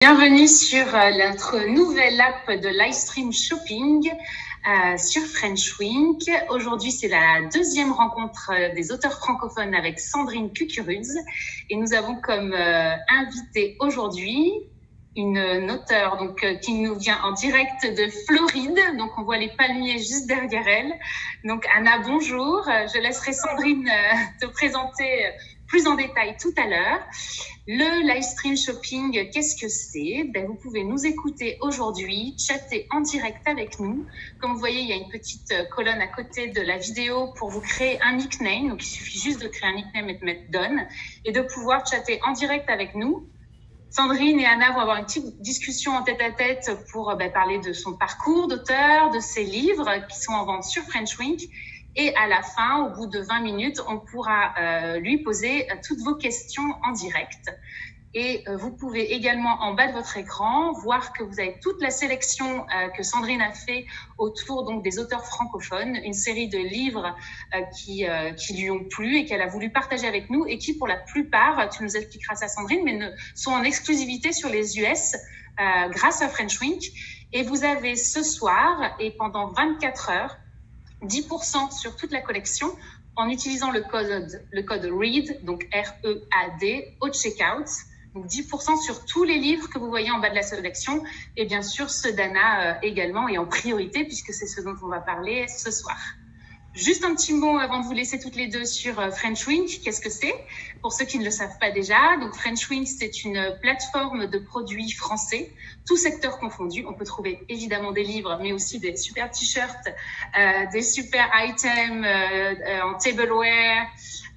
Bienvenue sur notre nouvelle app de livestream shopping sur French Wink. Aujourd'hui, c'est la deuxième rencontre des auteurs francophones avec Sandrine Cucuruz. Et nous avons comme invitée aujourd'hui une auteure qui nous vient en direct de Floride. Donc, on voit les palmiers juste derrière elle. Donc, Anna, bonjour. Je laisserai Sandrine te présenter plus en détail tout à l'heure. Le live stream shopping, qu'est-ce que c'est? Vous pouvez nous écouter aujourd'hui, chatter en direct avec nous. Comme vous voyez, il y a une petite colonne à côté de la vidéo pour vous créer un nickname. Donc, il suffit juste de créer un nickname et de mettre Done et de pouvoir chatter en direct avec nous. Sandrine et Anna vont avoir une petite discussion en tête-à-tête pour parler de son parcours d'auteur, de ses livres qui sont en vente sur French Wink. Et à la fin, au bout de 20 minutes, on pourra lui poser toutes vos questions en direct. Et vous pouvez également, en bas de votre écran, voir que vous avez toute la sélection que Sandrine a fait autour donc des auteurs francophones, une série de livres qui lui ont plu et qu'elle a voulu partager avec nous et qui, pour la plupart, tu nous expliqueras ça, Sandrine, mais sont en exclusivité sur les US grâce à French Wink. Et vous avez ce soir et pendant 24 heures, 10% sur toute la collection en utilisant le code READ, donc R-E-A-D, au checkout. Donc 10% sur tous les livres que vous voyez en bas de la sélection et bien sûr ceux d'Anna également et en priorité puisque c'est ce dont on va parler ce soir. Juste un petit mot avant de vous laisser toutes les deux sur French Wink. Qu'est-ce que c'est? Pour ceux qui ne le savent pas déjà, donc French Wink, c'est une plateforme de produits français, tout secteur confondu. On peut trouver évidemment des livres, mais aussi des super t-shirts, des super items en tableware,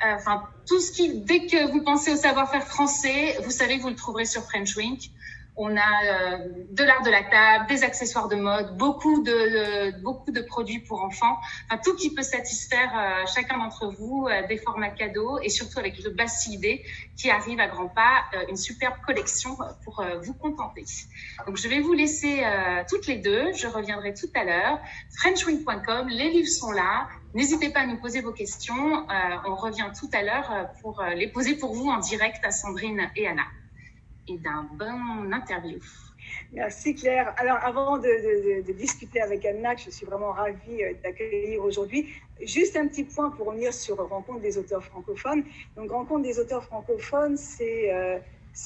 enfin tout ce qui, dès que vous pensez au savoir-faire français, vous savez que vous le trouverez sur French Wink. On a de l'art de la table, des accessoires de mode, beaucoup de produits pour enfants, enfin tout qui peut satisfaire chacun d'entre vous, des formats cadeaux et surtout avec le Basile qui arrive à grands pas, une superbe collection pour vous contenter. Donc je vais vous laisser toutes les deux, je reviendrai tout à l'heure. Frenchwink.com, les livres sont là. N'hésitez pas à nous poser vos questions. On revient tout à l'heure pour les poser pour vous en direct à Sandrine et Anna. Et d'un bon interview. Merci Claire. Alors avant de discuter avec Anna, que je suis vraiment ravie d'accueillir aujourd'hui, juste un petit point pour revenir sur Rencontre des auteurs francophones. Donc Rencontre des auteurs francophones, c'est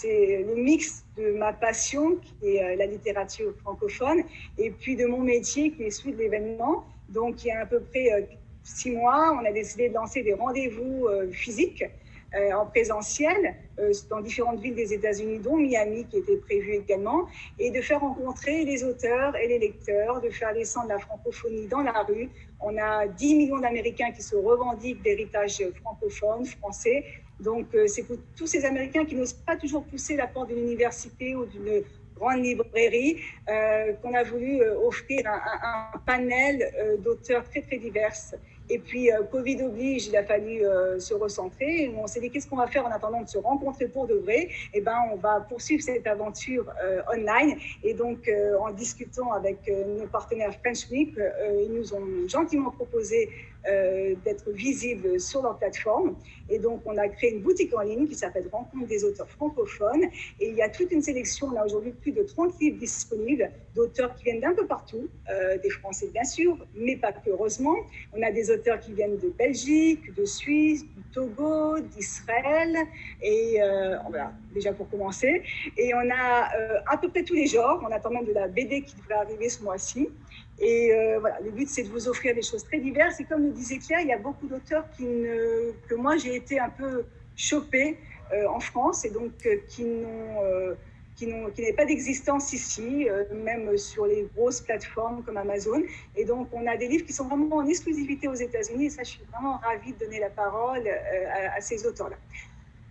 le mix de ma passion qui est la littérature francophone et puis de mon métier qui est celui de l'événement. Donc il y a à peu près 6 mois, on a décidé de lancer des rendez-vous physiques en présentiel dans différentes villes des États-Unis, dont Miami, qui était prévu également, et de faire rencontrer les auteurs et les lecteurs, de faire descendre la francophonie dans la rue. On a 10 millions d'Américains qui se revendiquent d'héritage francophone, français. Donc, c'est pour tous ces Américains qui n'osent pas toujours pousser la porte d'une université ou d'une grande librairie, qu'on a voulu offrir un panel d'auteurs très, très divers. Et puis, Covid oblige, il a fallu se recentrer. On s'est dit, qu'est-ce qu'on va faire en attendant de se rencontrer pour de vrai? Eh bien, on va poursuivre cette aventure online. Et donc, en discutant avec nos partenaires French Wink, ils nous ont gentiment proposé d'être visibles sur leur plateforme. Et donc, on a créé une boutique en ligne qui s'appelle Rencontre des auteurs francophones. Et il y a toute une sélection. On a aujourd'hui plus de 30 livres disponibles d'auteurs qui viennent d'un peu partout, des Français bien sûr, mais pas que, heureusement. On a des auteurs qui viennent de Belgique, de Suisse, du Togo, d'Israël, et voilà, déjà pour commencer. Et on a à peu près tous les genres. On attend même de la BD qui devrait arriver ce mois-ci. Et voilà, le but, c'est de vous offrir des choses très diverses. Et comme le disait Claire, il y a beaucoup d'auteurs que moi, j'ai été un peu chopée en France, et donc qui n'avaient pas d'existence ici, même sur les grosses plateformes comme Amazon. Et donc, on a des livres qui sont vraiment en exclusivité aux États-Unis. Et ça, je suis vraiment ravie de donner la parole à ces auteurs-là.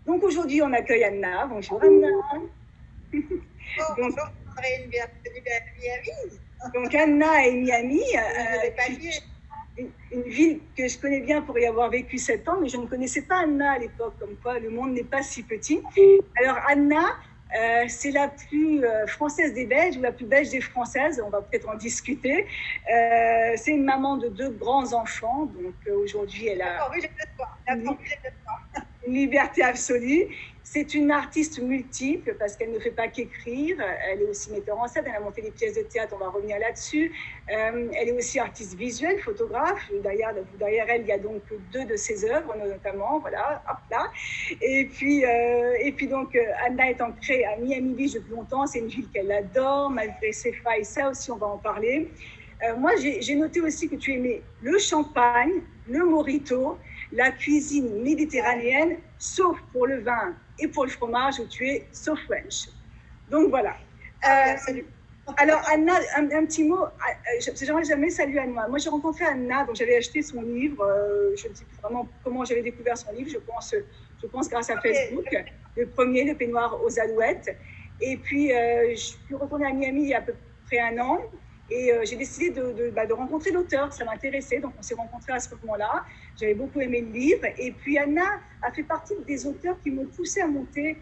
Donc, aujourd'hui, on accueille Anna. Bonjour, Anna. Bonjour, Sandrine, bienvenue à Miami. Donc, Anna et Miami, une ville que je connais bien pour y avoir vécu 7 ans, mais je ne connaissais pas Anna à l'époque, comme quoi le monde n'est pas si petit. Alors, Anna, c'est la plus française des Belges ou la plus belge des Françaises, on va peut-être en discuter. C'est une maman de 2 grands enfants, donc aujourd'hui elle a une liberté absolue. C'est une artiste multiple parce qu'elle ne fait pas qu'écrire. Elle est aussi metteur en scène. Elle a monté des pièces de théâtre. On va revenir là-dessus. Elle est aussi artiste visuelle, photographe. Derrière elle, il y a donc 2 de ses œuvres, notamment. Voilà, hop là. Et puis donc, Anna est ancrée à Miami Beach depuis longtemps. C'est une ville qu'elle adore, malgré ses failles. Ça aussi, on va en parler. Moi, j'ai noté aussi que tu aimais le champagne, le mojito, la cuisine méditerranéenne, sauf pour le vin et pour le fromage où tu es so French. Donc voilà. Alors Anna, un petit mot. J'aimerais jamais saluer Anna. Moi j'ai rencontré Anna, donc j'avais acheté son livre. Je ne sais plus vraiment comment j'avais découvert son livre. Je pense grâce à Facebook. Le premier, Le peignoir aux alouettes. Et puis je suis retournée à Miami il y a à peu près 1 an. Et j'ai décidé de rencontrer l'auteur, ça m'intéressait, donc on s'est rencontrés à ce moment-là. J'avais beaucoup aimé le livre. Et puis Anna a fait partie des auteurs qui m'ont poussé à monter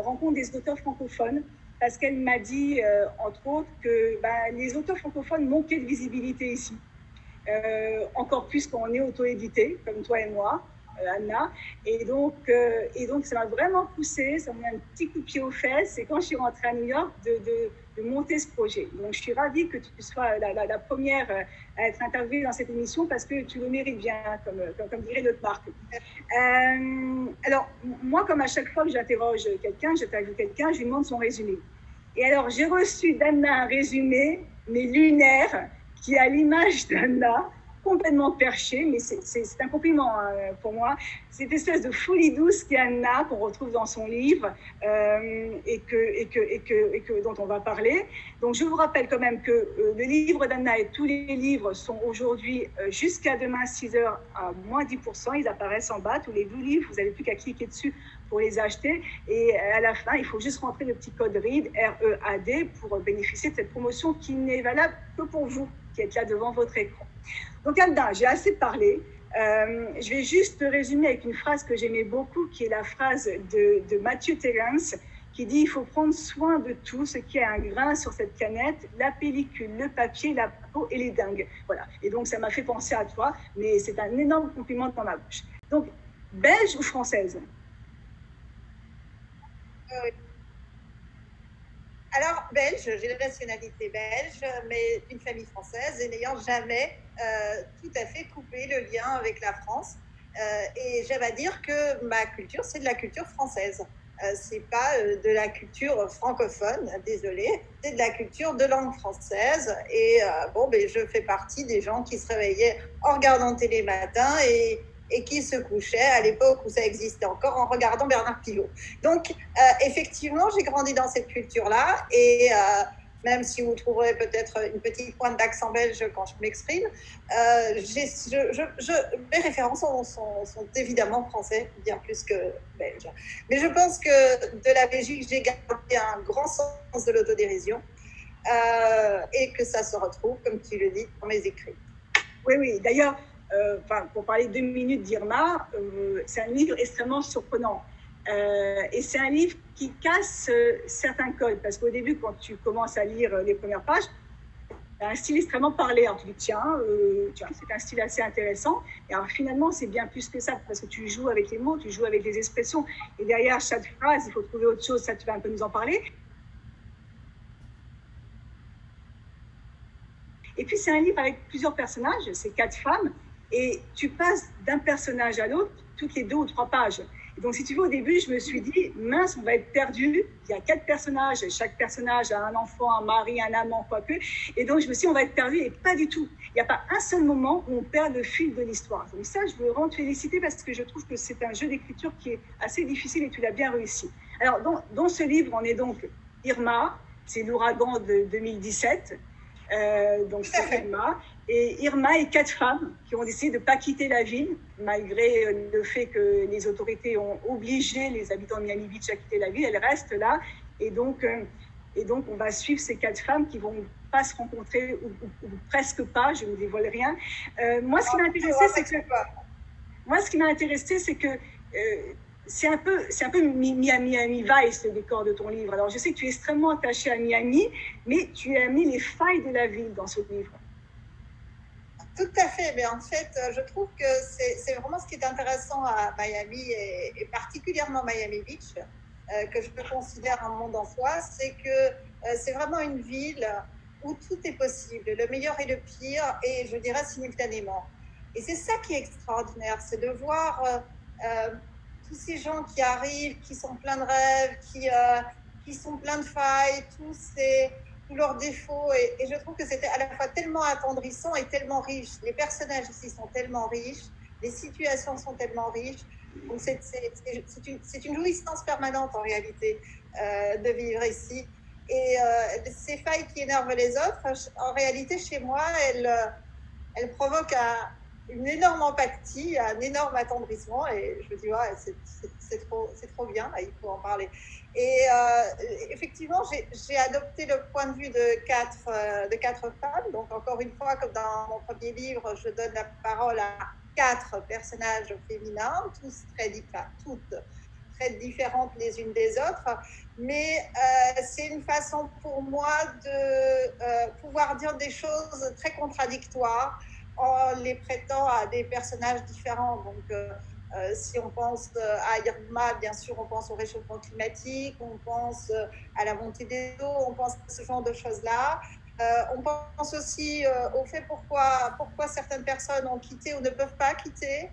Rencontre des auteurs francophones, parce qu'elle m'a dit, entre autres, que les auteurs francophones manquaient de visibilité ici. Encore plus quand on est auto-édité, comme toi et moi, Anna. Et donc, ça m'a vraiment poussée, ça m'a mis un petit coup de pied aux fesses. Et quand je suis rentrée à New York, de monter ce projet. Donc, je suis ravie que tu sois la première à être interviewée dans cette émission parce que tu le mérites bien, comme dirait notre marque. Alors, moi, comme à chaque fois que j'interroge quelqu'un, j'interviewe quelqu'un, je lui demande son résumé. Et alors, j'ai reçu d'Anna un résumé, mais lunaire, qui a l'image d'Anna, complètement perché, mais c'est un compliment pour moi. Cette espèce de folie douce qui est Anna, qu'on retrouve dans son livre dont on va parler. Donc, je vous rappelle quand même que le livre d'Anna et tous les livres sont aujourd'hui jusqu'à demain 6h à moins 10%. Ils apparaissent en bas, tous les 12 livres. Vous n'avez plus qu'à cliquer dessus pour les acheter. Et à la fin, il faut juste rentrer le petit code READ, R-E-A-D, pour bénéficier de cette promotion qui n'est valable que pour vous, qui êtes là devant votre écran. Donc, Anna, j'ai assez parlé. Je vais juste résumer avec une phrase que j'aimais beaucoup, qui est la phrase de Matthew Terrence, qui dit « Il faut prendre soin de tout ce qui a un grain sur cette canette, la pellicule, le papier, la peau et les dingues. » Voilà. Et donc, ça m'a fait penser à toi, mais c'est un énorme compliment dans ma bouche. Donc, belge ou française? Alors, belge, j'ai la nationalité belge, mais d'une famille française et n'ayant jamais tout à fait coupé le lien avec la France. Et j'aime à dire que ma culture, c'est de la culture française. C'est pas de la culture francophone, désolée, c'est de la culture de langue française. Et je fais partie des gens qui se réveillaient en regardant télé matin et qui se couchait à l'époque où ça existait encore en regardant Bernard Pivot. Donc, effectivement, j'ai grandi dans cette culture-là et même si vous trouverez peut-être une petite pointe d'accent belge quand je m'exprime, mes références sont évidemment français, bien plus que belges. Mais je pense que de la Belgique, j'ai gardé un grand sens de l'autodérision et que ça se retrouve, comme tu le dis, dans mes écrits. Oui, d'ailleurs, pour parler 2 minutes d'Irma, c'est un livre extrêmement surprenant. Et c'est un livre qui casse certains codes, parce qu'au début, quand tu commences à lire les premières pages, tu as un style extrêmement parlé. Alors tu dis, tiens, c'est un style assez intéressant. Et alors finalement, c'est bien plus que ça, parce que tu joues avec les mots, tu joues avec les expressions. Et derrière chaque phrase, il faut trouver autre chose. Ça, tu vas un peu nous en parler. Et puis, c'est un livre avec plusieurs personnages, c'est 4 femmes. Et tu passes d'un personnage à l'autre toutes les 2 ou 3 pages. Et donc, si tu veux, au début, je me suis dit, mince, on va être perdu. Il y a 4 personnages. Chaque personnage a un enfant, un mari, un amant, quoi que. Et donc, je me suis dit, on va être perdu. Et pas du tout. Il n'y a pas un seul moment où on perd le fil de l'histoire. Donc ça, je veux vraiment te féliciter parce que je trouve que c'est un jeu d'écriture qui est assez difficile et tu l'as bien réussi. Alors, dans ce livre, on est donc Irma. C'est l'ouragan de 2017. Donc c'est Irma. Et Irma et 4 femmes qui ont décidé de ne pas quitter la ville, malgré le fait que les autorités ont obligé les habitants de Miami Beach à quitter la ville. Elles restent là. Et donc on va suivre ces 4 femmes qui ne vont pas se rencontrer, ou presque pas, je ne dévoile rien. Moi, ce qui m'a intéressé, c'est que c'est un peu Miami Vice, le décor de ton livre. Alors, je sais que tu es extrêmement attaché à Miami, mais tu as mis les failles de la ville dans ce livre. Tout à fait, mais en fait, je trouve que c'est vraiment ce qui est intéressant à Miami et particulièrement Miami Beach, que je considère un monde en soi, c'est que c'est vraiment une ville où tout est possible, le meilleur et le pire, et je dirais simultanément. Et c'est ça qui est extraordinaire, c'est de voir tous ces gens qui arrivent, qui sont pleins de rêves, qui sont pleins de failles, tous leurs défauts. Et je trouve que c'était à la fois tellement attendrissant et tellement riche. Les personnages ici sont tellement riches, les situations sont tellement riches. Donc c'est une jouissance permanente en réalité de vivre ici. Et ces failles qui énervent les autres, en réalité chez moi, elles provoquent une énorme empathie, un énorme attendrissement. Et je me dis, ouais, c'est trop bien, là, il faut en parler. Et effectivement, j'ai adopté le point de vue de quatre femmes. Donc, encore une fois, comme dans mon premier livre, je donne la parole à 4 personnages féminins, toutes très différentes les unes des autres. Mais c'est une façon pour moi de pouvoir dire des choses très contradictoires en les prêtant à des personnages différents. Donc, si on pense à Irma, bien sûr, on pense au réchauffement climatique, on pense à la montée des eaux, on pense à ce genre de choses-là. On pense aussi au fait pourquoi certaines personnes ont quitté ou ne peuvent pas quitter,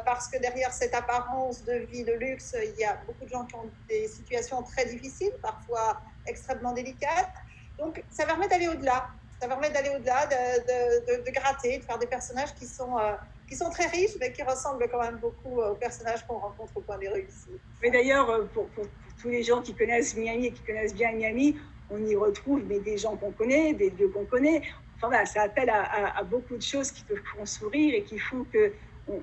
parce que derrière cette apparence de vie de luxe, il y a beaucoup de gens qui ont des situations très difficiles, parfois extrêmement délicates. Donc, ça permet d'aller au-delà. Ça permet d'aller au-delà, de gratter, de faire des personnages qui sont très riches, mais qui ressemblent quand même beaucoup aux personnages qu'on rencontre au Coin des rues ici. Mais d'ailleurs, pour tous les gens qui connaissent Miami et qui connaissent bien Miami, on y retrouve des gens qu'on connaît, des lieux qu'on connaît. Enfin voilà, ça appelle à beaucoup de choses qui te font sourire et qui font que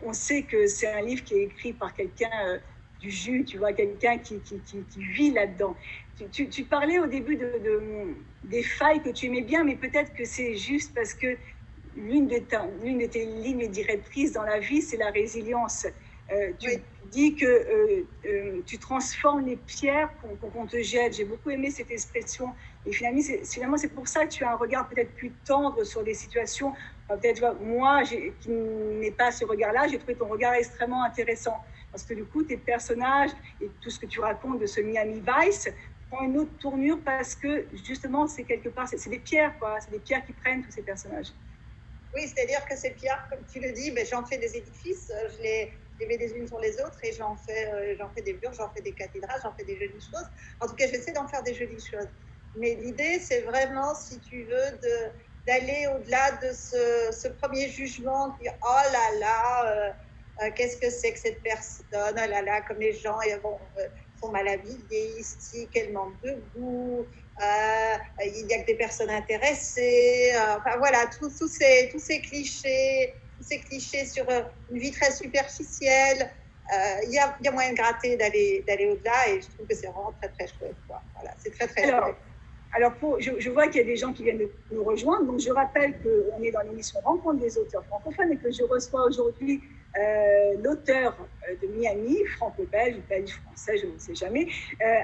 on sait que c'est un livre qui est écrit par quelqu'un du jus, tu vois, quelqu'un qui vit là-dedans. Tu parlais au début des failles que tu aimais bien, mais peut-être que c'est juste parce que l'une de tes lignes directrices dans la vie, c'est la résilience. Tu dis que tu transformes les pierres qu'on te jette. J'ai beaucoup aimé cette expression. Et finalement, c'est pour ça que tu as un regard peut-être plus tendre sur des situations. Peut-être moi, qui n'ai pas ce regard-là, j'ai trouvé ton regard extrêmement intéressant. Parce que du coup, tes personnages et tout ce que tu racontes de ce Miami Vice prend une autre tournure parce que justement, c'est quelque part, c'est des pierres, quoi. C'est des pierres qui prennent tous ces personnages. Oui, c'est-à-dire que ces pierres, comme tu le dis, ben, j'en fais des édifices, je les mets les unes sur les autres et j'en fais des murs, j'en fais des cathédrales, j'en fais des jolies choses. En tout cas, j'essaie d'en faire des jolies choses. Mais l'idée, c'est vraiment, si tu veux, d'aller au-delà de ce premier jugement, de dire, oh là là, qu'est-ce que c'est que cette personne, oh là là, comme les gens sont mal habillés ici, qu'elle manque de goût, il n'y a que des personnes intéressées, enfin voilà, tous ces clichés sur une vie très superficielle. Il y a moyen de gratter, d'aller au-delà, et je trouve que c'est vraiment très très chouette, quoi. Voilà, c'est très très chouette. Alors, je vois qu'il y a des gens qui viennent de nous rejoindre. Donc, je rappelle qu'on est dans l'émission Rencontre des auteurs francophones et que je reçois aujourd'hui l'auteur de Miami, franco-belge, belge-français, je ne sais jamais,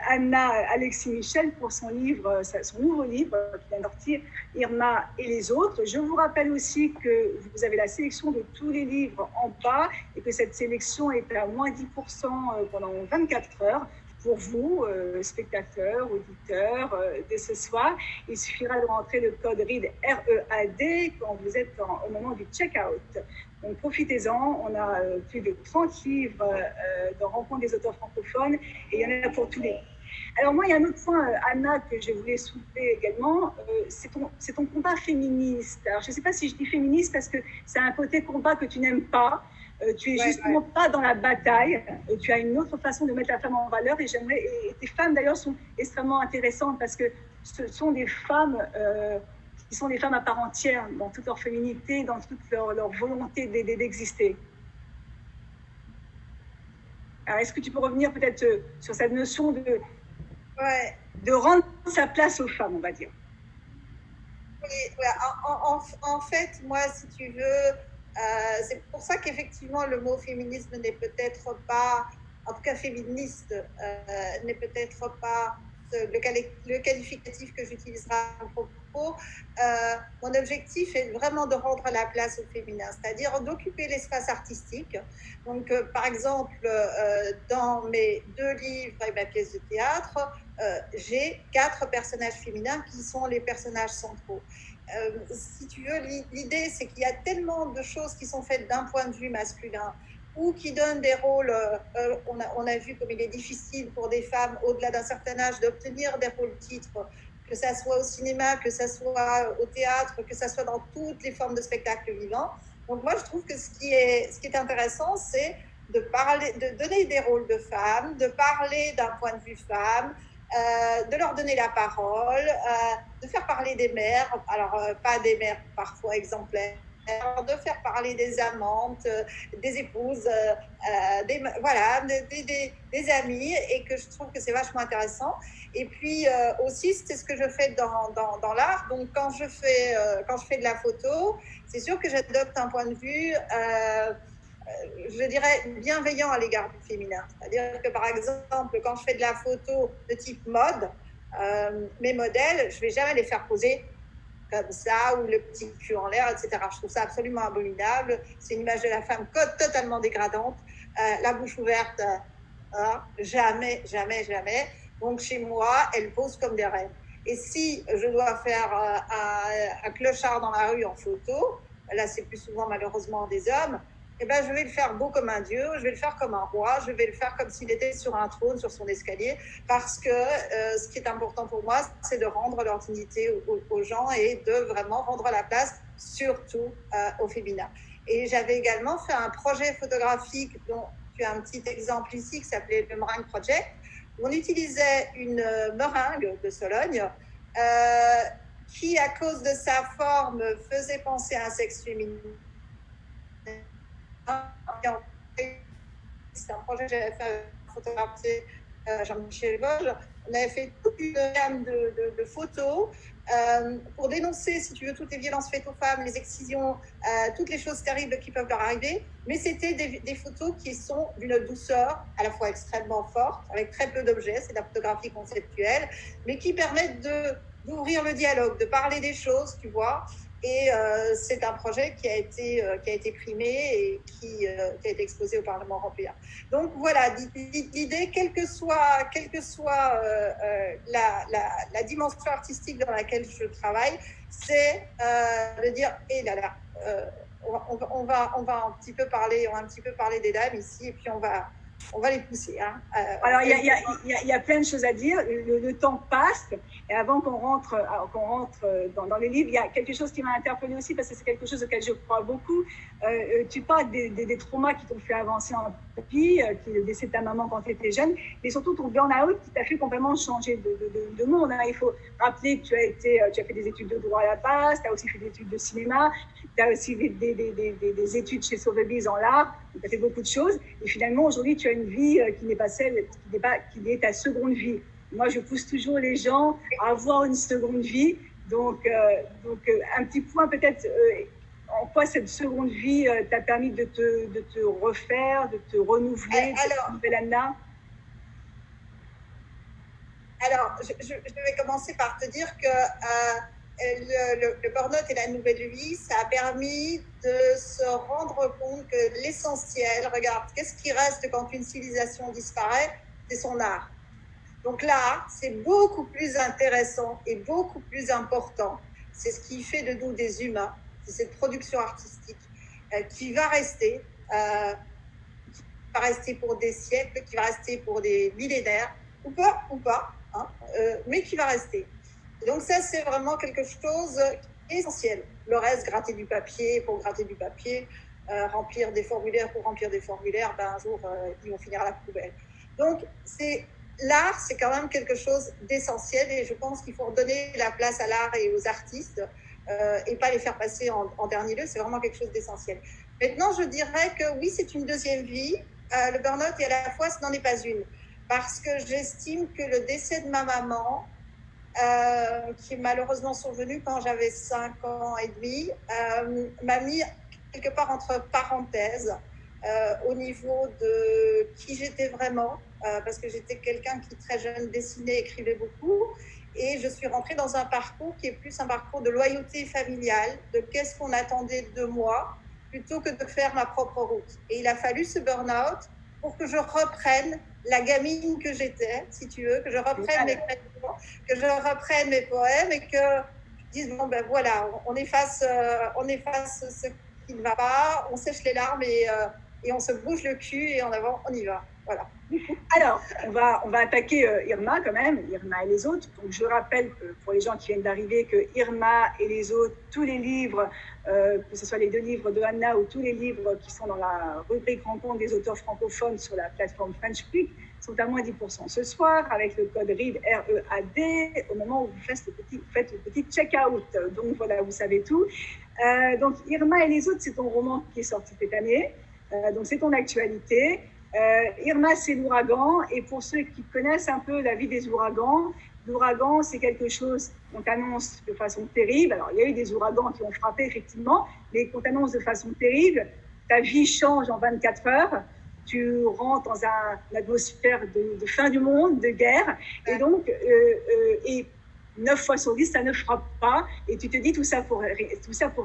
Anna Alexis Michel, pour son nouveau livre qui vient de sortir, Irma et les autres. Je vous rappelle aussi que vous avez la sélection de tous les livres en bas et que cette sélection est à moins 10% pendant 24 heures. Pour vous, spectateurs, auditeurs de ce soir, il suffira de rentrer le code READ, R-E-A-D, quand vous êtes au moment du check-out. Donc profitez-en, on a plus de 30 livres de rencontres des auteurs francophones et il y en a pour tous les goûts. Alors moi, il y a un autre point, Anna, que je voulais soulever également, c'est ton combat féministe. Alors je ne sais pas si je dis féministe parce que c'est un côté combat que tu n'aimes pas. Tu es justement pas dans la bataille, tu as une autre façon de mettre la femme en valeur et tes femmes d'ailleurs sont extrêmement intéressantes parce que ce sont des femmes qui sont des femmes à part entière dans toute leur féminité, dans toute leur volonté d'exister. Alors est-ce que tu peux revenir peut-être sur cette notion de rendre sa place aux femmes, on va dire? Oui, en fait, moi, si tu veux, c'est pour ça qu'effectivement le mot féminisme n'est peut-être pas, en tout cas féministe, n'est peut-être pas le qualificatif que j'utiliserai à propos, mon objectif est vraiment de rendre la place au féminin, c'est-à-dire d'occuper l'espace artistique. Donc, par exemple, dans mes 2 livres et ma pièce de théâtre, j'ai 4 personnages féminins qui sont les personnages centraux. Si tu veux, l'idée, c'est qu'il y a tellement de choses qui sont faites d'un point de vue masculin ou qui donnent des rôles. On a vu comme il est difficile pour des femmes au-delà d'un certain âge d'obtenir des rôles titres, que ça soit au cinéma, que ça soit au théâtre, que ça soit dans toutes les formes de spectacle vivant. Donc moi, je trouve que ce qui est intéressant, c'est de donner des rôles de femmes, de parler d'un point de vue femme, de leur donner la parole, de faire parler des mères, alors pas des mères parfois exemplaires, de faire parler des amantes, des épouses, voilà, des amis, et que je trouve que c'est vachement intéressant. Et puis aussi, c'est ce que je fais dans l'art. Donc quand je fais de la photo, c'est sûr que j'adopte un point de vue je dirais, bienveillant à l'égard du féminin. C'est-à-dire que, par exemple, quand je fais de la photo de type mode, mes modèles, je ne vais jamais les faire poser comme ça, ou le petit cul en l'air, etc. Je trouve ça absolument abominable. C'est une image de la femme totalement dégradante. La bouche ouverte, jamais, jamais, jamais. Donc, chez moi, elles posent comme des reines. Et si je dois faire un clochard dans la rue en photo, là, c'est plus souvent malheureusement des hommes, eh ben, je vais le faire beau comme un dieu, je vais le faire comme un roi, je vais le faire comme s'il était sur un trône, sur son escalier, parce que ce qui est important pour moi, c'est de rendre leur dignité aux gens et de vraiment rendre la place, surtout au féminin. Et j'avais également fait un projet photographique dont tu as un petit exemple ici qui s'appelait le Meringue Project, où on utilisait une meringue de Sologne qui, à cause de sa forme, faisait penser à un sexe féminin. C'est un projet que j'avais fait photographier Jean-Michel Vosges. On avait fait toute une gamme de photos pour dénoncer, si tu veux, toutes les violences faites aux femmes, les excisions, toutes les choses terribles qui peuvent leur arriver. Mais c'était des photos qui sont d'une douceur à la fois extrêmement forte, avec très peu d'objets, c'est de la photographie conceptuelle, mais qui permettent d'ouvrir le dialogue, de parler des choses, tu vois. Et c'est un projet qui a été primé et qui a été exposé au Parlement européen. Donc voilà, l'idée, quelle que soit la dimension artistique dans laquelle je travaille, c'est de dire, eh là là, on va un petit peu parler des dames ici, et puis on va les pousser. Hein. Alors, il y a plein de choses à dire. Le temps passe. Et avant qu'on rentre dans les livres, il y a quelque chose qui m'a interpellée aussi, parce que c'est quelque chose auquel je crois beaucoup. Tu parles des traumas qui t'ont fait avancer en vie, le décès de ta maman quand tu étais jeune, mais surtout ton burn-out qui t'a fait complètement changer de monde. Hein. Il faut rappeler que tu as fait des études de droit à la base, tu as aussi fait des études de cinéma, tu as aussi des études chez Sotheby's en l'art, tu as fait beaucoup de choses. Et finalement, aujourd'hui, tu as une vie qui n'est pas celle, qui est ta seconde vie. Moi, je pousse toujours les gens à avoir une seconde vie. Donc un petit point peut-être, en quoi cette seconde vie t'a permis de te refaire, de te renouveler, cette nouvelle Anna? Alors, je vais commencer par te dire que le burn-out et la nouvelle vie, ça a permis de se rendre compte que l'essentiel, regarde, qu'est-ce qui reste quand une civilisation disparaît? C'est son art. Donc l'art, c'est beaucoup plus intéressant et beaucoup plus important. C'est ce qui fait de nous des humains, c'est cette production artistique qui va rester pour des siècles, qui va rester pour des millénaires, ou pas, hein, mais qui va rester. Et donc ça, c'est vraiment quelque chose d'essentiel. Le reste, gratter du papier pour gratter du papier, remplir des formulaires pour remplir des formulaires, ben, un jour, ils vont finir à la poubelle. Donc, l'art, c'est quand même quelque chose d'essentiel, et je pense qu'il faut redonner la place à l'art et aux artistes et pas les faire passer en dernier lieu. C'est vraiment quelque chose d'essentiel. Maintenant, je dirais que oui, c'est une deuxième vie. Le burn-out, et à la fois, ce n'en est pas une. Parce que j'estime que le décès de ma maman, qui est malheureusement survenu quand j'avais 5 ans et demi, m'a mis quelque part entre parenthèses au niveau de qui j'étais vraiment, parce que j'étais quelqu'un qui, très jeune, dessinait, écrivait beaucoup. Et je suis rentrée dans un parcours qui est plus un parcours de loyauté familiale, de qu'est-ce qu'on attendait de moi, plutôt que de faire ma propre route. Et il a fallu ce burn-out pour que je reprenne la gamine que j'étais, si tu veux, que je reprenne mes créations, que je reprenne mes poèmes et que je dise, bon ben voilà, on efface ce qui ne va pas, on sèche les larmes et on se bouge le cul et en avant, on y va. Voilà. Alors, on va attaquer Irma quand même, Irma et les autres. Donc, je rappelle que pour les gens qui viennent d'arriver que Irma et les autres, tous les livres, que ce soit les 2 livres de Anna ou tous les livres qui sont dans la rubrique rencontre des auteurs francophones sur la plateforme French Week, sont à moins 10% ce soir avec le code READ, R-E-A-D, au moment où vous faites le petit check-out. Donc, voilà, vous savez tout. Donc, Irma et les autres, c'est ton roman qui est sorti cette année. Donc, c'est ton actualité. Irma, c'est l'ouragan. Et pour ceux qui connaissent un peu la vie des ouragans, l'ouragan, c'est quelque chose qu'on t'annonce de façon terrible. Alors, il y a eu des ouragans qui ont frappé, effectivement, mais qu'on t'annonce de façon terrible. Ta vie change en 24 heures. Tu rentres dans une atmosphère de fin du monde, de guerre. Et donc, et 9 fois sur 10, ça ne frappe pas. Et tu te dis tout ça pour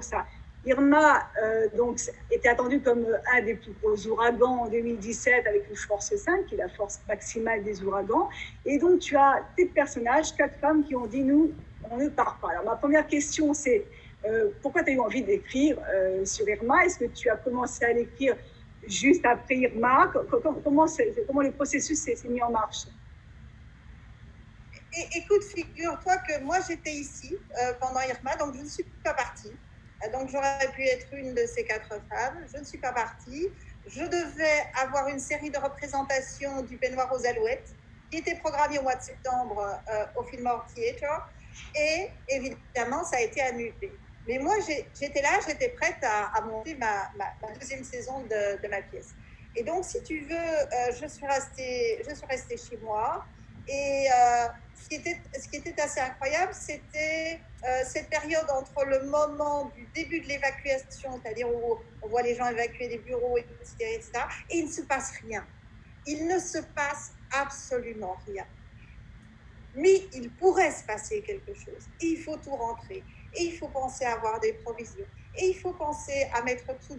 ça. Irma donc, était attendue comme un des plus gros ouragans en 2017 avec une force 5, qui est la force maximale des ouragans. Et donc, tu as tes personnages, 4 femmes qui ont dit, nous, on ne part pas. Alors, ma première question, c'est pourquoi tu as eu envie d'écrire sur Irma? Est-ce que tu as commencé à l'écrire juste après Irma? Comment le processus s'est mis en marche? Écoute, figure-toi que moi, j'étais ici pendant Irma, donc je ne suis pas partie. Donc, j'aurais pu être une de ces 4 femmes. Je ne suis pas partie. Je devais avoir une série de représentations du Peignoir aux Alouettes qui était programmée au mois de septembre au Fillmore Theatre. Et évidemment, ça a été annulé. Mais moi, j'étais là, j'étais prête à monter ma 2e saison de ma pièce. Et donc, si tu veux, je suis restée chez moi. Et ce qui était assez incroyable, c'était cette période entre le moment du début de l'évacuation, c'est-à-dire où on voit les gens évacuer des bureaux, etc., et il ne se passe rien. Il ne se passe absolument rien. Mais il pourrait se passer quelque chose. Et il faut tout rentrer. Et il faut penser à avoir des provisions. Et il faut penser à mettre tout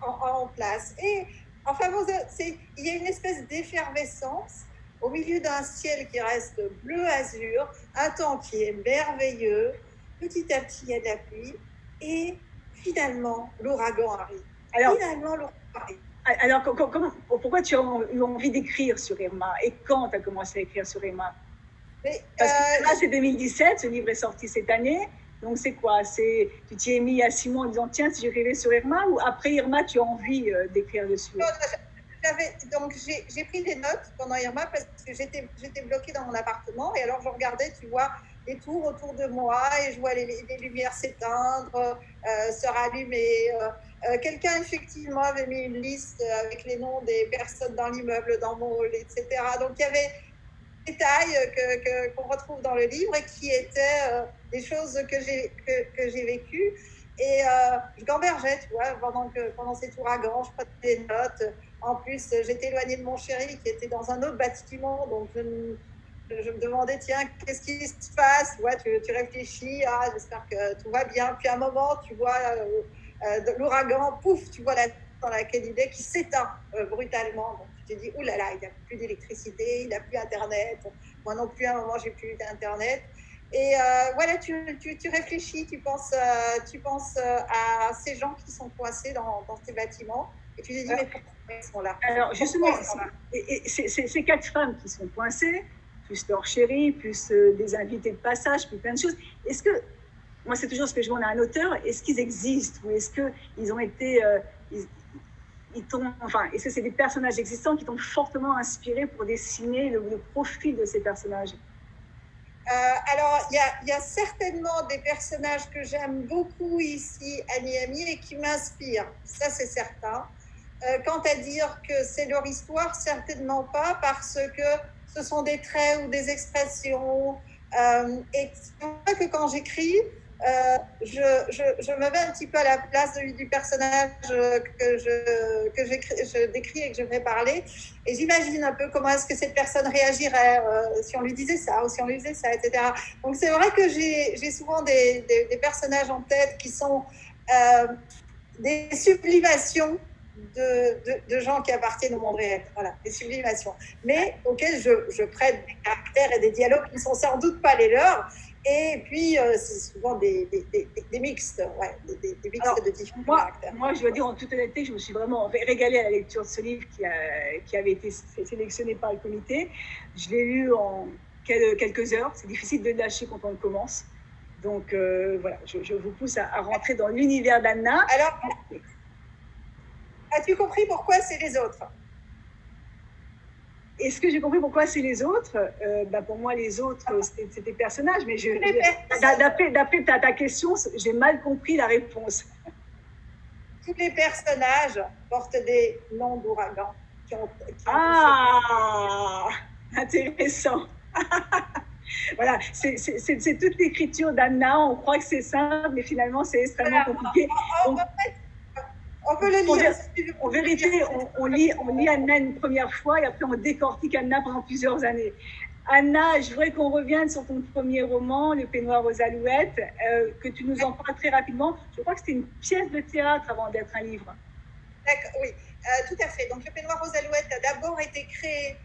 en place. Et enfin, il y a une espèce d'effervescence au milieu d'un ciel qui reste bleu-azur, un temps qui est merveilleux. Petit à petit, il y a de la pluie. Et finalement, l'ouragan arrive. Alors, pourquoi tu as eu envie d'écrire sur Irma? Et quand tu as commencé à écrire sur Irma? Parce que là, c'est 2017, ce livre est sorti cette année. Donc, c'est quoi? Tu t'y es mis à 6 mois en disant, tiens, si j'écrivais sur Irma, ou après Irma, tu as envie d'écrire dessus? Donc, j'ai pris des notes pendant Irma parce que j'étais bloquée dans mon appartement. Et alors, je regardais, tu vois, les tours autour de moi et je vois les lumières s'éteindre, se rallumer. Quelqu'un, effectivement, avait mis une liste avec les noms des personnes dans l'immeuble, dans mon hall, etc. Donc, il y avait des détails qu'on retrouve dans le livre et qui étaient des choses que j'ai vécues. Et je gambergeais, tu vois, pendant cet ouragan, je prenais des notes. En plus, j'étais éloignée de mon chéri qui était dans un autre bâtiment, donc je me demandais, tiens, qu'est-ce qui se passe? Ouais, tu réfléchis, j'espère que tout va bien. Puis à un moment, tu vois l'ouragan, pouf, tu vois la dans laquelle il est qui s'éteint brutalement. Donc tu te dis, oulala, il n'y a plus d'électricité, il n'y a plus Internet. Moi non plus, à un moment, j'ai plus d'Internet. Et voilà, tu réfléchis, tu penses à ces gens qui sont coincés dans ces bâtiments. Et tu te dis, mais pourquoi ils sont là? Alors, justement, ces 4 femmes qui sont coincées, plus leur chéri, plus des invités de passage, plus plein de choses. Est-ce que, moi, c'est toujours ce que je demande à un auteur, est-ce qu'ils existent ou est-ce qu'ils ont été... est-ce que c'est des personnages existants qui t'ont fortement inspiré pour dessiner le profil de ces personnages? Alors, il y a certainement des personnages que j'aime beaucoup ici à Miami et qui m'inspirent, ça c'est certain. Quant à dire que c'est leur histoire, certainement pas, parce que ce sont des traits ou des expressions. Et c'est vrai que quand j'écris, je me mets un petit peu à la place du personnage que je décris et que je vais parler. Et j'imagine un peu comment est-ce que cette personne réagirait si on lui disait ça ou si on lui disait ça, etc. Donc c'est vrai que j'ai souvent des personnages en tête qui sont des sublimations de gens qui appartiennent au monde réel. Voilà, des sublimations. Mais auxquelles je prête des caractères et des dialogues qui ne sont sans doute pas les leurs. Et puis, c'est souvent des mixtes, ouais, des mixtes Alors, de différents caractères. Moi, je dois dire en toute honnêteté que je me suis vraiment régalée à la lecture de ce livre qui avait été sélectionné par le comité. Je l'ai lu en quelques heures. C'est difficile de le lâcher quand on le commence. Donc, voilà, je vous pousse à rentrer dans l'univers d'Anna. Alors, as-tu compris pourquoi c'est les autres? Est-ce que j'ai compris pourquoi c'est les autres? Pour moi, les autres, c'est des personnages. Mais d'après ta question, j'ai mal compris la réponse. Tous les personnages portent des noms d'ouragans. Intéressant. Voilà, c'est toute l'écriture d'Anna. On croit que c'est simple, mais finalement, c'est extrêmement compliqué. On peut le lire. En vérité, on lit Anna une première fois et après on décortique Anna pendant plusieurs années. Anna, je voudrais qu'on revienne sur ton premier roman, Le Peignoir aux alouettes, que tu nous en parles très rapidement. Je crois que c'était une pièce de théâtre avant d'être un livre. D'accord, oui, tout à fait. Donc, Le Peignoir aux alouettes a d'abord été créé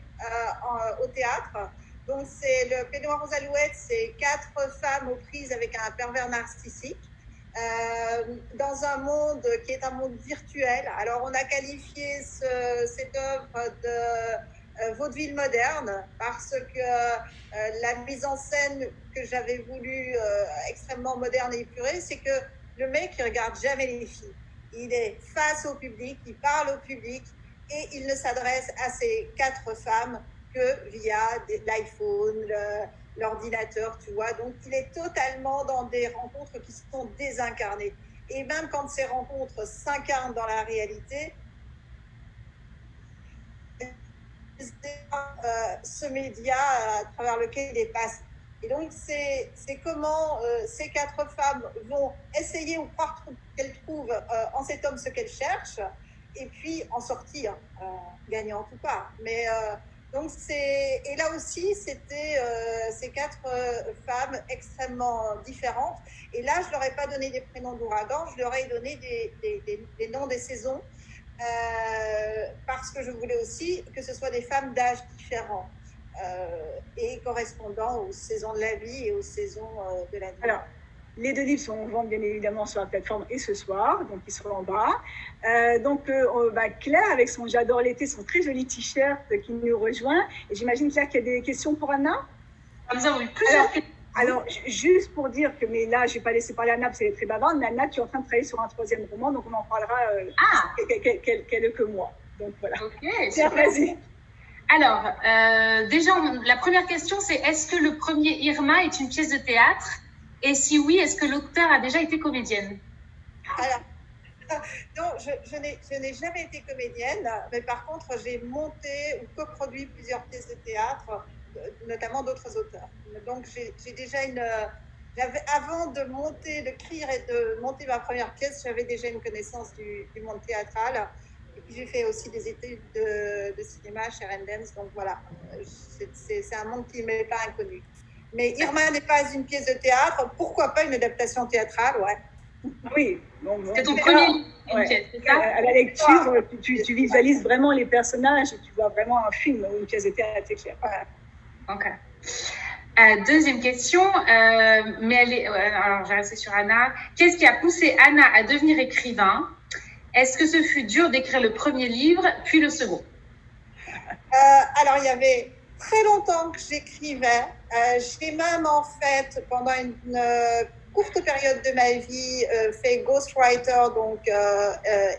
au théâtre. Donc, Le Peignoir aux alouettes, c'est 4 femmes aux prises avec un pervers narcissique. Dans un monde qui est un monde virtuel. Alors, on a qualifié cette œuvre de vaudeville moderne parce que la mise en scène que j'avais voulu extrêmement moderne et épurée, c'est que le mec, il regarde jamais les filles. Il est face au public, il parle au public et il ne s'adresse à ces 4 femmes que via l'iPhone, l'ordinateur, tu vois. Donc, il est totalement dans des rencontres qui sont désincarnées. Et même quand ces rencontres s'incarnent dans la réalité, ce média à travers lequel il passe. Et donc, c'est comment ces 4 femmes vont essayer ou croire qu'elles trouvent en cet homme ce qu'elles cherchent et puis en sortir, gagnant ou pas. Mais... donc et là aussi, c'était ces 4 femmes extrêmement différentes. Et là, je ne leur ai pas donné des prénoms d'ouragan, je leur ai donné des noms des saisons parce que je voulais aussi que ce soit des femmes d'âge différents et correspondant aux saisons de la vie et aux saisons de la vie. Alors, les 2 livres sont en vente bien évidemment sur la plateforme et ce soir, donc ils seront en bas. Claire, avec son J'adore l'été, son très joli t-shirt qui nous rejoint. Et j'imagine, Claire, qu'il y a des questions pour Anna. Nous avons eu plusieurs questions. Alors, juste pour dire que, mais là, je ne vais pas laisser parler Anna parce qu'elle est très bavarde, mais Anna, tu es en train de travailler sur un 3e roman, donc on en parlera quelques mois. Donc voilà. Ok, Claire, vas-y. Alors, déjà, la première question, c'est est-ce que le premier Irma est une pièce de théâtre? Et si oui, est-ce que l'auteur a déjà été comédienne? Alors, non, je n'ai jamais été comédienne, mais par contre, j'ai monté ou coproduit plusieurs pièces de théâtre, notamment d'autres auteurs. Donc, j'ai déjà avant de d'écrire et de monter ma première pièce, j'avais déjà une connaissance du monde théâtral. Et puis, j'ai fait aussi des études de cinéma chez Rendens. Donc, voilà, c'est un monde qui ne m'est pas inconnu. Mais Irma n'est pas une pièce de théâtre. Pourquoi pas une adaptation théâtrale, ouais. Oui. C'est ton premier livre, pièce, c'est ça? À la lecture, tu visualises vraiment les personnages et tu vois vraiment un film ou une pièce de théâtre, c'est clair. Ok. Deuxième question, alors je vais rester sur Anna. Qu'est-ce qui a poussé Anna à devenir écrivain? Est-ce que ce fut dur d'écrire le premier livre, puis le second? Alors, il y avait très longtemps que j'écrivais. J'ai même, en fait, pendant une courte période de ma vie, fait ghostwriter, donc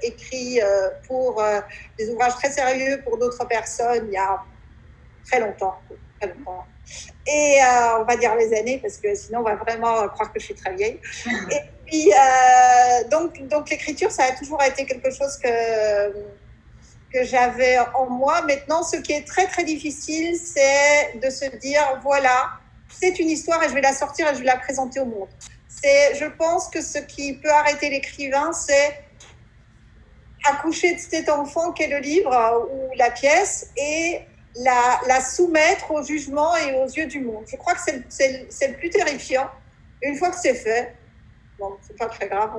écrit pour des ouvrages très sérieux pour d'autres personnes il y a très longtemps. Et on va dire les années, parce que sinon on va vraiment croire que je suis très vieille. Et puis, donc l'écriture, ça a toujours été quelque chose que j'avais en moi. Maintenant, ce qui est très, très difficile, c'est de se dire, voilà, c'est une histoire et je vais la sortir et je vais la présenter au monde. Je pense que ce qui peut arrêter l'écrivain, c'est accoucher de cet enfant qu'est le livre ou la pièce et la soumettre au jugement et aux yeux du monde. Je crois que c'est le plus terrifiant. Une fois que c'est fait, bon, c'est pas très grave,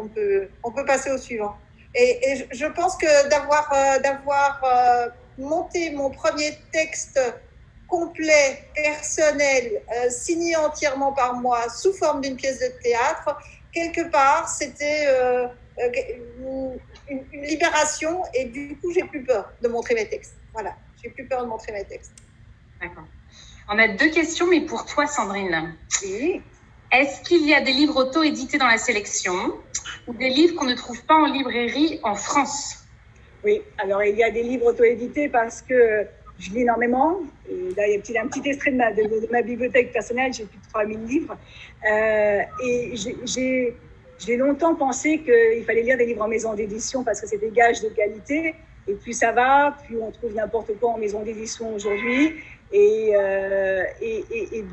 on peut passer au suivant. Et je pense que d'avoir monté mon premier texte complet, personnel, signé entièrement par moi, sous forme d'une pièce de théâtre, quelque part, c'était une libération et du coup, j'ai plus peur de montrer mes textes. Voilà, j'ai plus peur de montrer mes textes. D'accord. On a 2 questions, mais pour toi, Sandrine. Oui. Est-ce qu'il y a des livres auto-édités dans la sélection ou des livres qu'on ne trouve pas en librairie en France? Oui, alors il y a des livres auto-édités parce que je lis énormément. Et là, il y a un petit extrait de ma bibliothèque personnelle, j'ai plus de 3000 livres. Et j'ai longtemps pensé qu'il fallait lire des livres en maison d'édition parce que c'est des gages de qualité. Et plus ça va, plus on trouve n'importe quoi en maison d'édition aujourd'hui. Et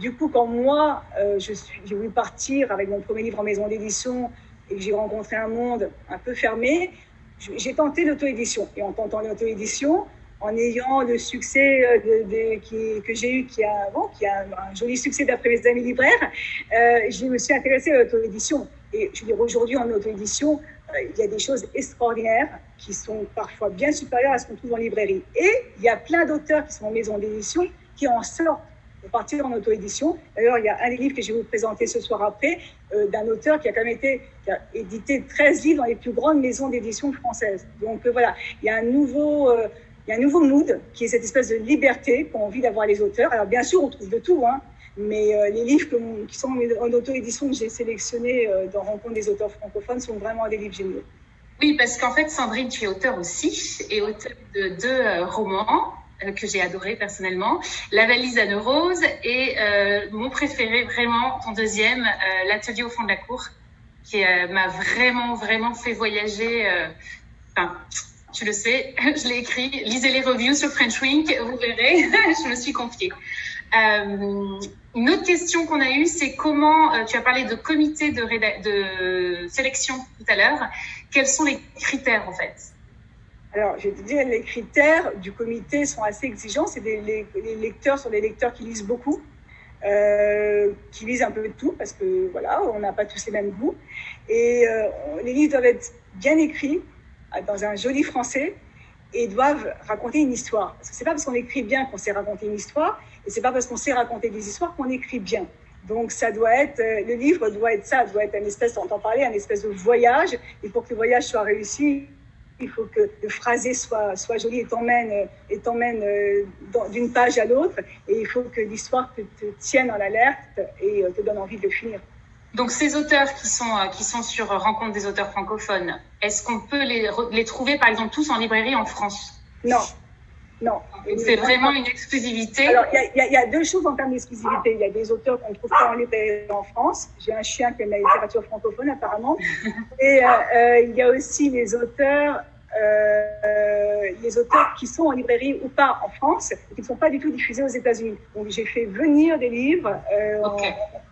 du coup, quand moi, j'ai voulu partir avec mon premier livre en maison d'édition et que j'ai rencontré un monde un peu fermé, j'ai tenté l'auto-édition. Et en tentant l'auto-édition, en ayant le succès que j'ai eu, qui a un joli succès d'après mes amis libraires, je me suis intéressée à l'auto-édition. Et je veux dire, aujourd'hui, en auto-édition, il y a des choses extraordinaires qui sont parfois bien supérieures à ce qu'on trouve en librairie. Et il y a plein d'auteurs qui sont en maison d'édition qui en sortent pour partir en auto-édition. D'ailleurs, il y a un des livres que je vais vous présenter ce soir après, d'un auteur qui a édité 13 livres dans les plus grandes maisons d'édition françaises. Donc voilà, il y a un nouveau mood qui est cette espèce de liberté qu'ont envie d'avoir les auteurs. Alors bien sûr, on trouve de tout, hein, mais les livres qui sont en auto-édition que j'ai sélectionnés dans Rencontre des auteurs francophones sont vraiment des livres géniaux. Oui, parce qu'en fait, Sandrine, tu es auteur aussi, et auteur de 2 romans que j'ai adoré personnellement, La valise à Rose et mon préféré vraiment, ton deuxième, L'atelier au fond de la cour, qui m'a vraiment fait voyager. Enfin, tu le sais, je l'ai écrit. Lisez les reviews sur French Wink, vous verrez. Je me suis confiée. Une autre question qu'on a eue, c'est comment tu as parlé de comité de sélection tout à l'heure. Quels sont les critères en fait? Alors, je vais te dire, les critères du comité sont assez exigeants. C'est les lecteurs sont des lecteurs qui lisent beaucoup, qui lisent un peu de tout, parce que voilà, on n'a pas tous les mêmes goûts. Et les livres doivent être bien écrits, dans un joli français, et doivent raconter une histoire. Parce que c'est pas parce qu'on écrit bien qu'on sait raconter une histoire, et c'est pas parce qu'on sait raconter des histoires qu'on écrit bien. Donc, ça doit être, le livre doit être ça, doit être un espèce, on entend parler, un espèce de voyage. Et pour que le voyage soit réussi, il faut que le phrasé soit joli et t'emmène d'une page à l'autre. Et il faut que l'histoire te tienne en alerte et te donne envie de le finir. Donc, ces auteurs qui sont sur Rencontre des auteurs francophones, est-ce qu'on peut les trouver, par exemple, tous en librairie en France? Non. C'est vraiment une exclusivité. Alors, il y a 2 choses en termes d'exclusivité. Il y a des auteurs qu'on ne trouve pas en librairie en France. J'ai un chien qui aime la littérature francophone, apparemment. Et il y a aussi les auteurs qui sont en librairie ou pas en France et qui ne sont pas du tout diffusés aux États-Unis. Donc, j'ai fait venir des livres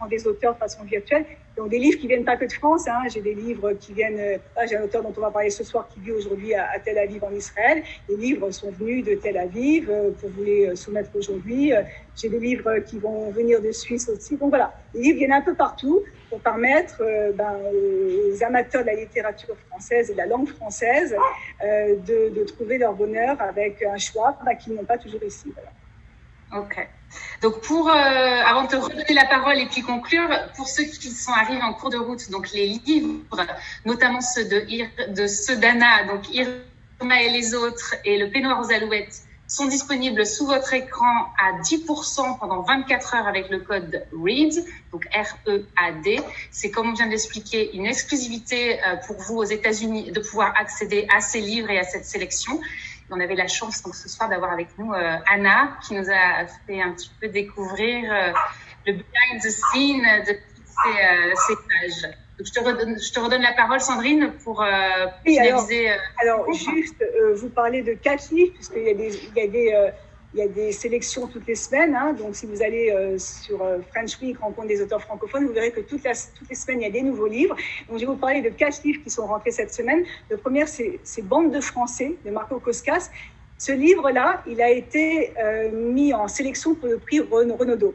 en des auteurs de façon virtuelle. Donc, des livres qui viennent pas que de France. Hein. J'ai des livres qui viennent... j'ai un auteur dont on va parler ce soir qui vit aujourd'hui à Tel Aviv en Israël. Les livres sont venus de Tel Aviv pour vous les soumettre aujourd'hui. J'ai des livres qui vont venir de Suisse aussi. Donc, voilà. Les livres viennent un peu partout pour permettre aux amateurs de la littérature française et de la langue française de trouver leur bonheur avec un choix qu'ils n'ont pas toujours ici. Voilà. Ok. Donc, avant de te redonner la parole et puis conclure, pour ceux qui sont arrivés en cours de route, donc les livres, notamment ceux d'Anna, donc Irma et les autres, et Le peignoir aux alouettes, sont disponibles sous votre écran à 10% pendant 24 heures avec le code READ, donc R-E-A-D. C'est, comme on vient de l'expliquer, une exclusivité pour vous aux États-Unis de pouvoir accéder à ces livres et à cette sélection. On avait la chance donc ce soir d'avoir avec nous Anna qui nous a fait un petit peu découvrir le behind the scene de toutes ces pages. Donc, je te redonne la parole, Sandrine, pour finaliser. Alors juste, vous parlez de 4 livres, puisqu'il y a Il y a des sélections toutes les semaines. Hein. Donc, si vous allez sur French Week, rencontre des auteurs francophones, vous verrez que toutes les semaines, il y a des nouveaux livres. Donc, je vais vous parler de 4 livres qui sont rentrés cette semaine. Le premier, c'est Bande de Français de Marco Coscas. Ce livre-là, il a été mis en sélection pour le prix Renaudot.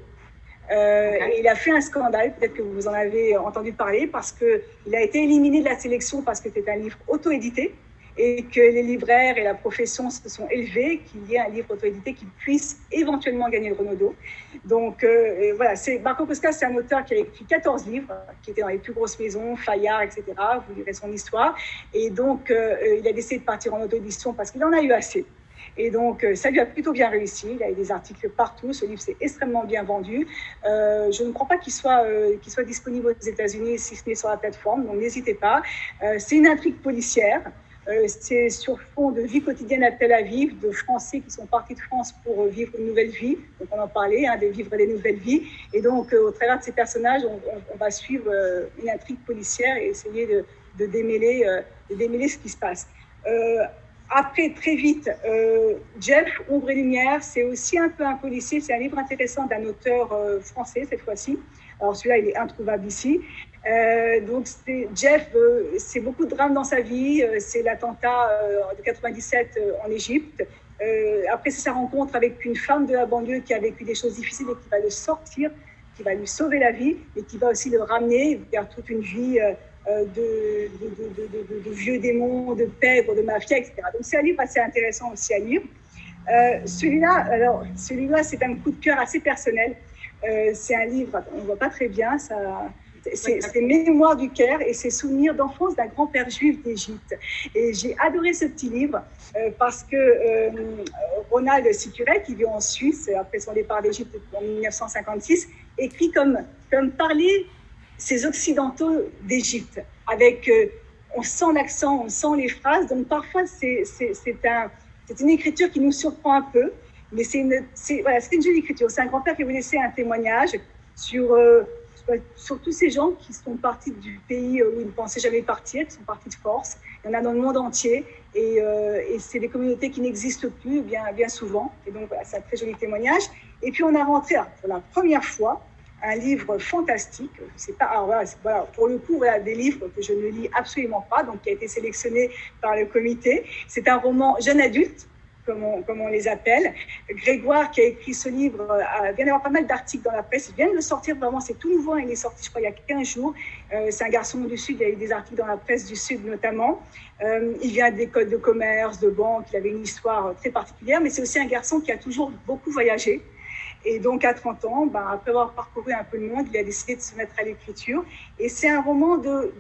Et il a fait un scandale, peut-être que vous en avez entendu parler, parce qu'il a été éliminé de la sélection parce que c'est un livre auto-édité et que les libraires et la profession se sont élevés qu'il y ait un livre auto-édité qui puisse éventuellement gagner le Renaudot. Donc voilà, Marco Coscas, c'est un auteur qui a écrit 14 livres, qui étaient dans les plus grosses maisons, Fayard, etc. Vous lirez son histoire. Et donc, il a décidé de partir en auto-édition parce qu'il en a eu assez. Et donc, ça lui a plutôt bien réussi. Il a eu des articles partout. Ce livre s'est extrêmement bien vendu. Je ne crois pas qu'il soit disponible aux États-Unis, si ce n'est sur la plateforme. Donc, n'hésitez pas. C'est une intrigue policière. C'est sur fond de vie quotidienne à Tel Aviv, de Français qui sont partis de France pour vivre une nouvelle vie. Donc, on en parlait, de vivre des nouvelles vies. Et donc, au travers de ces personnages, on va suivre une intrigue policière et essayer de démêler ce qui se passe. Après, très vite, Jeff, Ombre et Lumière, c'est aussi un peu un policier. C'est un livre intéressant d'un auteur français, cette fois-ci. Alors, celui-là, il est introuvable ici. Donc, Jeff, c'est beaucoup de drames dans sa vie. C'est l'attentat de 97 en Égypte. Après, c'est sa rencontre avec une femme de la banlieue qui a vécu des choses difficiles et qui va le sortir, qui va lui sauver la vie, et qui va aussi le ramener vers toute une vie de vieux démons, de pègres, de mafia, etc. Donc, c'est un livre assez intéressant aussi à lire. Celui-là, c'est un coup de cœur assez personnel. C'est un livre, on ne voit pas très bien, c'est Mémoires du Caire et c'est Souvenirs d'enfance d'un grand-père juif d'Égypte. Et j'ai adoré ce petit livre parce que Ronald Sicuret, qui vit en Suisse après son départ d'Égypte en 1956, écrit comme parler ces Occidentaux d'Égypte. Avec, on sent l'accent, on sent les phrases. Donc parfois, c'est une écriture qui nous surprend un peu. Mais c'est une jolie écriture. C'est un grand-père qui veut laisser un témoignage sur tous ces gens qui sont partis du pays où ils ne pensaient jamais partir, qui sont partis de force. Il y en a dans le monde entier. Et c'est des communautés qui n'existent plus bien souvent. Et donc, voilà, c'est un très joli témoignage. Et puis, on a rentré pour la première fois un livre fantastique. C'est pas, alors voilà, pour le coup, voilà, des livres que je ne lis absolument pas, donc qui a été sélectionné par le comité. C'est un roman jeune adulte, comme on les appelle. Grégoire, qui a écrit ce livre, vient d'avoir pas mal d'articles dans la presse. Il vient de le sortir, vraiment, c'est tout nouveau. Il est sorti, je crois, il y a 15 jours. C'est un garçon du Sud, il y a eu des articles dans la presse du Sud notamment. Il vient d'écoles de commerce, de banque, il avait une histoire très particulière, mais c'est aussi un garçon qui a toujours beaucoup voyagé. Et donc, à 30 ans, après avoir parcouru un peu le monde, il a décidé de se mettre à l'écriture. Et c'est un roman de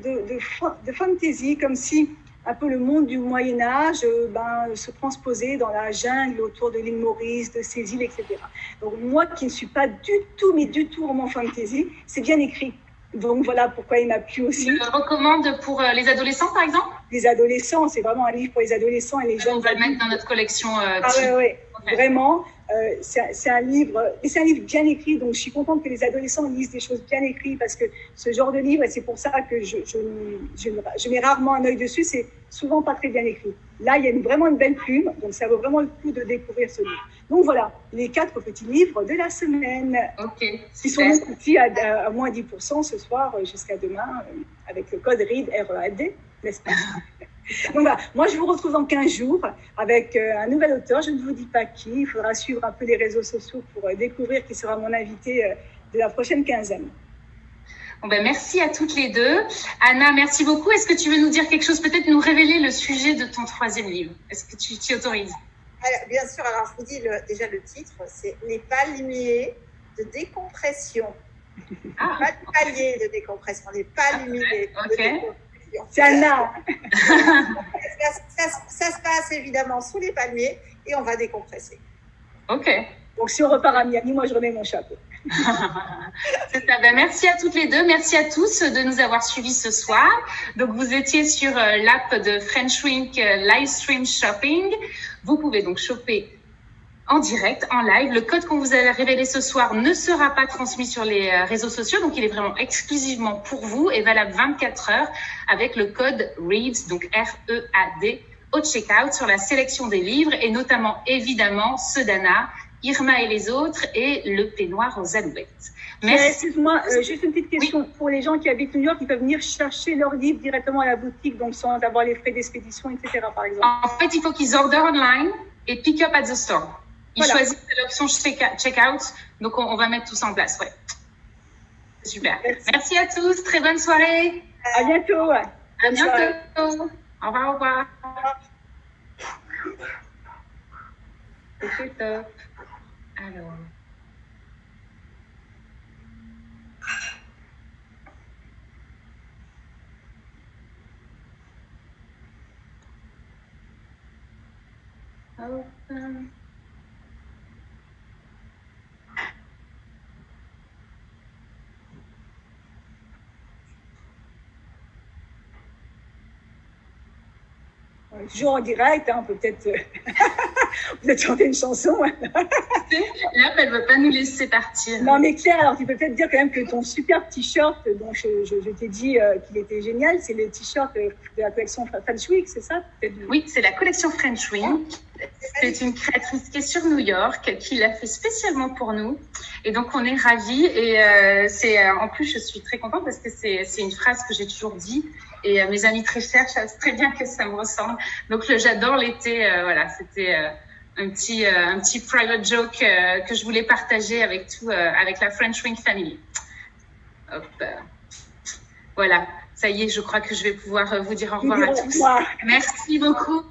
fantasy, comme si un peu le monde du Moyen-Âge se transposait dans la jungle autour de l'île Maurice, de ces îles, etc. Donc, moi qui ne suis pas du tout roman fantasy, c'est bien écrit. Donc, voilà pourquoi il m'a plu aussi. Tu le recommandes pour les adolescents, par exemple? Les adolescents, c'est vraiment un livre pour les adolescents et les jeunes. On va le mettre dans notre collection. Oui, okay. Vraiment. C'est un livre bien écrit, donc je suis contente que les adolescents lisent des choses bien écrites parce que ce genre de livre, et c'est pour ça que je mets rarement un œil dessus, c'est souvent pas très bien écrit. Là, il y a vraiment une belle plume, donc ça vaut vraiment le coup de découvrir ce livre. Donc voilà, les 4 petits livres de la semaine. Ok. Qui sont aussi à moins 10% ce soir jusqu'à demain avec le code READ, R-E-A-D, n'est-ce pas? Donc voilà, moi je vous retrouve dans 15 jours avec un nouvel auteur, je ne vous dis pas qui, il faudra suivre un peu les réseaux sociaux pour découvrir qui sera mon invité de la prochaine quinzaine. Bon merci à toutes les deux. Anna, merci beaucoup. Est-ce que tu veux nous dire quelque chose, peut-être nous révéler le sujet de ton 3e livre? Est-ce que tu t'y autorises? Alors, bien sûr, alors je vous dis déjà le titre, c'est Les palmiers de décompression. Pas de paliers de décompression, les palmiers de décompression. C'est Anna. Ça se passe évidemment sous les palmiers et on va décompresser. Ok. Donc si on repart à Miami, moi je remets mon chapeau. C'est ça. Merci à toutes les deux. Merci à tous de nous avoir suivis ce soir. Donc vous étiez sur l'app de French Week Livestream Shopping. Vous pouvez donc shopper en direct, en live. Le code qu'on vous a révélé ce soir ne sera pas transmis sur les réseaux sociaux, donc il est vraiment exclusivement pour vous et valable 24 heures avec le code READ, donc R-E-A-D, au checkout sur la sélection des livres et notamment évidemment ceux d'Anna Irma et les autres et le peignoir aux alouettes. Merci. Excuse-moi, juste une petite question. Oui. Pour les gens qui habitent New York, ils peuvent venir chercher leur livre directement à la boutique, donc sans avoir les frais d'expédition, etc. par exemple. En fait, il faut qu'ils order online et pick up at the store. Ils choisissent l'option check-out, donc on va mettre tout ça en place. Ouais. Super. Merci à tous. Très bonne soirée. À bientôt. À bientôt. Au revoir, au revoir. C'est top. Alors. Open. Toujours en direct, hein, on peut peut-être chanter une chanson. Là, elle ne veut pas nous laisser partir. Non, mais Claire, alors tu peux peut-être dire quand même que ton superbe t-shirt, dont je t'ai dit qu'il était génial, c'est le t-shirt de la collection French Week, c'est ça? Oui, c'est la collection French Week. C'est une créatrice qui est sur New York, qui l'a fait spécialement pour nous. Et donc, on est ravis. Et en plus, je suis très contente parce que c'est une phrase que j'ai toujours dit. Et mes amis très chers savent très bien que ça me ressemble. Donc, j'adore l'été. Voilà, c'était un petit private joke que je voulais partager avec avec la French Wing Family. Hop. Voilà, ça y est, je crois que je vais pouvoir vous dire au revoir à tous. Merci beaucoup.